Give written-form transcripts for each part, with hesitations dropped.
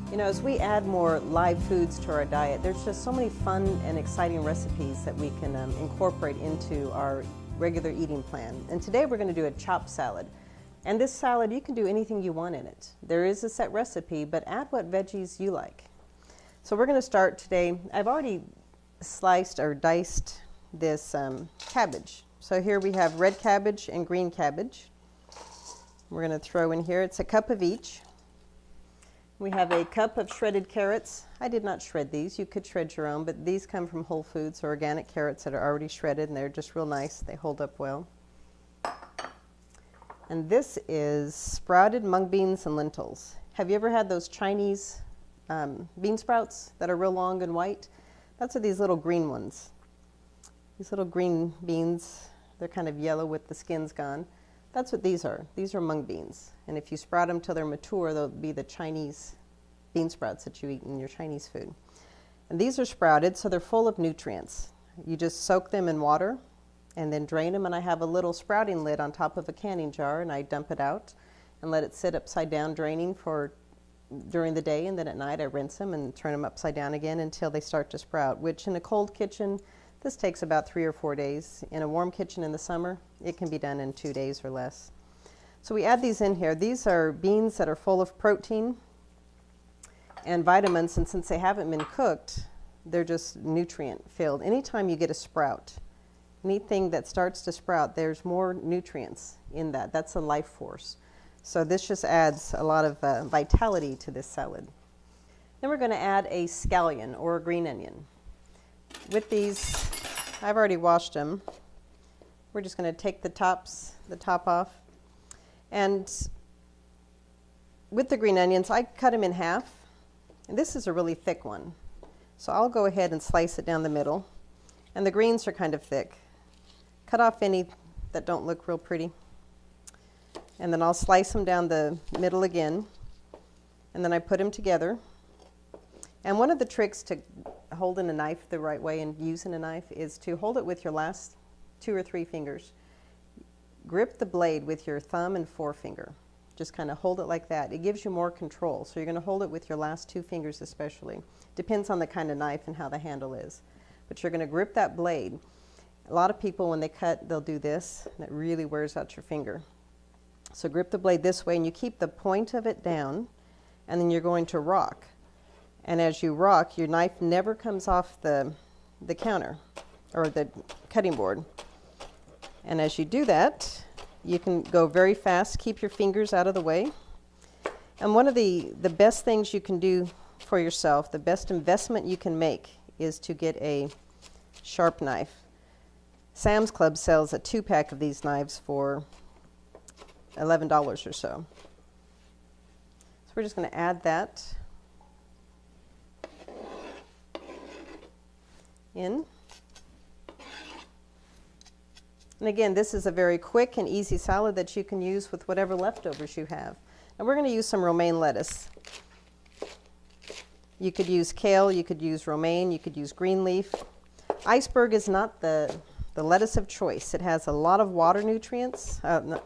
You know, as we add more live foods to our diet, there's just so many fun and exciting recipes that we can incorporate into our regular eating plan. And today we're going to do a chopped salad. And this salad, you can do anything you want in it. There is a set recipe, but add what veggies you like. So we're going to start today. I've already sliced or diced this cabbage. So here we have red cabbage and green cabbage. We're going to throw in here, it's a cup of each. We have a cup of shredded carrots. I did not shred these. You could shred your own, but these come from Whole Foods, or organic carrots that are already shredded, and they're just real nice. They hold up well. And this is sprouted mung beans and lentils. Have you ever had those Chinese bean sprouts that are real long and white? That's what these little green ones. These little green beans, they're kind of yellow with the skins gone. That's what these are. These are mung beans. And if you sprout them till they're mature, they'll be the Chinese bean sprouts that you eat in your Chinese food. And these are sprouted, so they're full of nutrients. You just soak them in water and then drain them. And I have a little sprouting lid on top of a canning jar, and I dump it out and let it sit upside down draining for during the day. And then at night I rinse them and turn them upside down again until they start to sprout, which in a cold kitchen, this takes about 3 or 4 days. In a warm kitchen in the summer, it can be done in 2 days or less. So we add these in here. These are beans that are full of protein and vitamins, and since they haven't been cooked, they're just nutrient filled. Anytime you get a sprout, anything that starts to sprout, there's more nutrients in that. That's a life force. So this just adds a lot of vitality to this salad. Then we're going to add a scallion or a green onion. With these, I've already washed them. We're just going to take the top off. And with the green onions, I cut them in half. And this is a really thick one. So I'll go ahead and slice it down the middle. And the greens are kind of thick. Cut off any that don't look real pretty. And then I'll slice them down the middle again. And then I put them together. And one of the tricks to holding a knife the right way and using a knife is to hold it with your last 2 or 3 fingers. Grip the blade with your thumb and forefinger. Just kind of hold it like that. It gives you more control. So you're going to hold it with your last 2 fingers especially. Depends on the kind of knife and how the handle is. But you're going to grip that blade. A lot of people when they cut, they'll do this, and it really wears out your finger. So grip the blade this way, and you keep the point of it down, and then you're going to rock. And as you rock, your knife never comes off the counter or the cutting board. And as you do that, you can go very fast, keep your fingers out of the way. And one of the best things you can do for yourself, the best investment you can make, is to get a sharp knife. Sam's Club sells a 2-pack of these knives for $11 or so. So we're just going to add that in. And again, this is a very quick and easy salad that you can use with whatever leftovers you have. And we're going to use some romaine lettuce. You could use kale, you could use romaine, you could use green leaf. Iceberg is not the lettuce of choice. It has a lot of water nutrients. It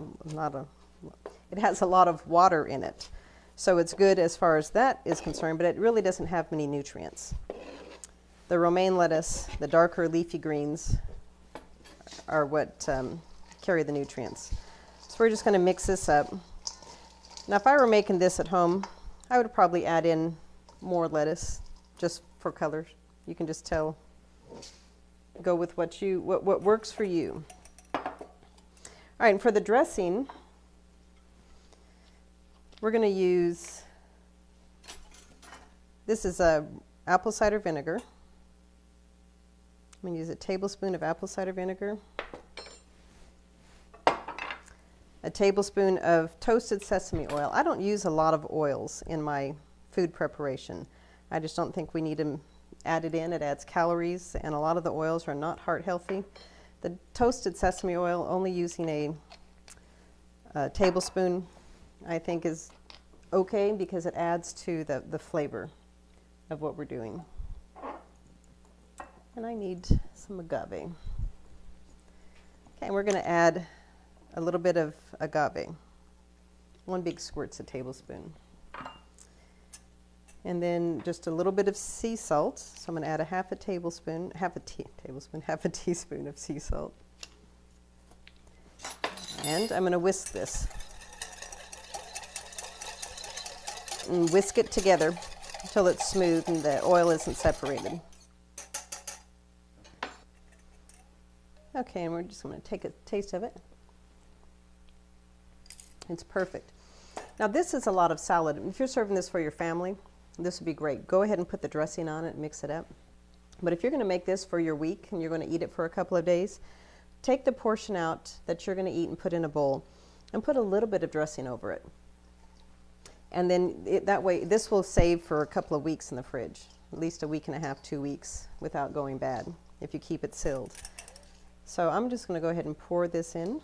has a lot of water in it. So it's good as far as that is concerned, but it really doesn't have many nutrients. The romaine lettuce, the darker leafy greens, are what carry the nutrients. So we're just going to mix this up. Now if I were making this at home, I would probably add in more lettuce just for color. You can just tell, go with what works for you. All right, and for the dressing, we're going to use, this is apple cider vinegar. I'm going to use a tablespoon of apple cider vinegar, a tablespoon of toasted sesame oil. I don't use a lot of oils in my food preparation. I just don't think we need them added in. It adds calories, and a lot of the oils are not heart healthy. The toasted sesame oil, only using a tablespoon, I think is okay because it adds to the flavor of what we're doing. And I need some agave. Okay, and we're going to add a little bit of agave. 1 big squirt's a tablespoon. And then just a little bit of sea salt. So I'm going to add a half a teaspoon of sea salt. And I'm going to whisk this. And whisk it together until it's smooth and the oil isn't separated. Okay, and we're just going to take a taste of it. It's perfect. Now this is a lot of salad. If you're serving this for your family, this would be great. Go ahead and put the dressing on it and mix it up. But if you're going to make this for your week and you're going to eat it for a couple of days, take the portion out that you're going to eat and put in a bowl and put a little bit of dressing over it. And then that way, this will save for a couple of weeks in the fridge, at least a week and a half, 2 weeks, without going bad if you keep it sealed. So I'm just going to go ahead and pour this in.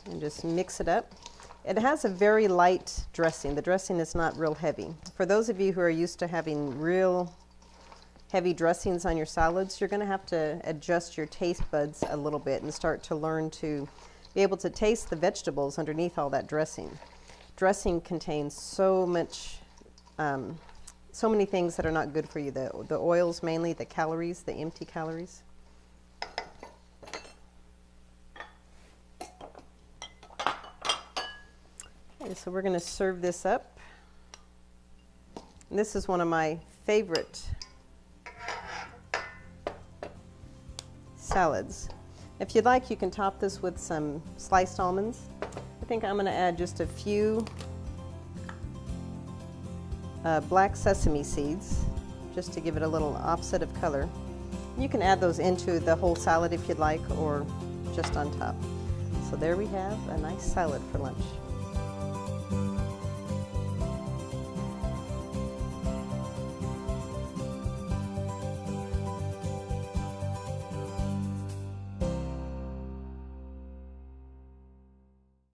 And just mix it up. It has a very light dressing. The dressing is not real heavy. For those of you who are used to having real heavy dressings on your salads, you're going to have to adjust your taste buds a little bit and start to learn to be able to taste the vegetables underneath all that dressing. Dressing contains so much, so many things that are not good for you. The oils mainly, the calories, the empty calories. Okay, so we're going to serve this up. And this is one of my favorite salads. If you'd like, you can top this with some sliced almonds. I think I'm going to add just a few black sesame seeds just to give it a little offset of color. You can add those into the whole salad if you'd like, or just on top. So there we have a nice salad for lunch.